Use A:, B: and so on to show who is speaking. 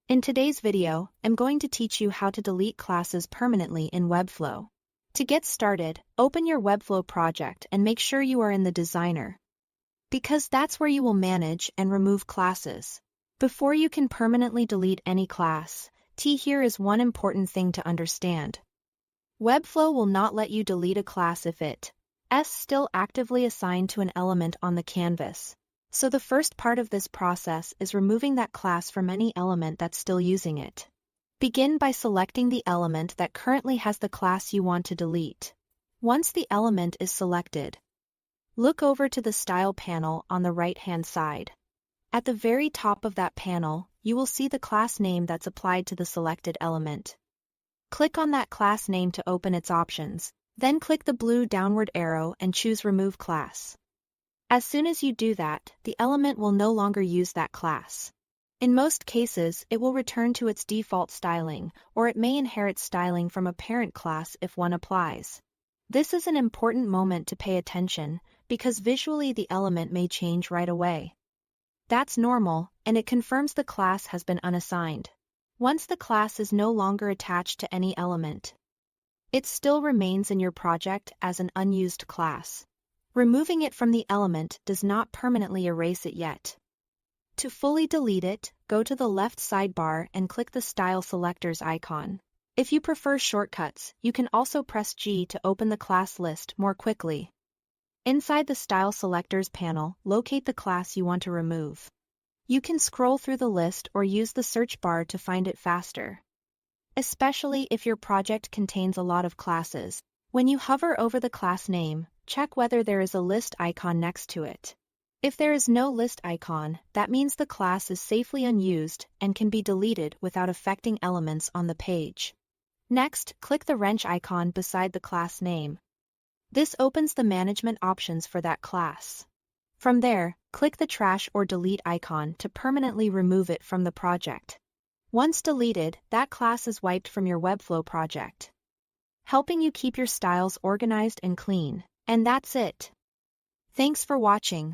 A: In today's video, I'm going to teach you how to delete classes permanently in Webflow. To get started, open your Webflow project and make sure you are in the Designer, because that's where you will manage and remove classes. Before you can permanently delete any class, here is one important thing to understand. Webflow will not let you delete a class if it is still actively assigned to an element on the canvas. So the first part of this process is removing that class from any element that's still using it. Begin by selecting the element that currently has the class you want to delete. Once the element is selected, look over to the Style panel on the right-hand side. At the very top of that panel, you will see the class name that's applied to the selected element. Click on that class name to open its options, then click the blue downward arrow and choose Remove Class. As soon as you do that, the element will no longer use that class. In most cases, it will return to its default styling, or it may inherit styling from a parent class if one applies. This is an important moment to pay attention, because visually the element may change right away. That's normal, and it confirms the class has been unassigned. Once the class is no longer attached to any element, it still remains in your project as an unused class. Removing it from the element does not permanently erase it yet. To fully delete it, go to the left sidebar and click the Style Selectors icon. If you prefer shortcuts, you can also press G to open the class list more quickly. Inside the Style Selectors panel, locate the class you want to remove. You can scroll through the list or use the search bar to find it faster. Especially if your project contains a lot of classes, when you hover over the class name, check whether there is a list icon next to it. If there is no list icon, that means the class is safely unused and can be deleted without affecting elements on the page. Next, click the wrench icon beside the class name. This opens the management options for that class. From there, click the trash or delete icon to permanently remove it from the project. Once deleted, that class is wiped from your Webflow project, helping you keep your styles organized and clean. And that's it. Thanks for watching.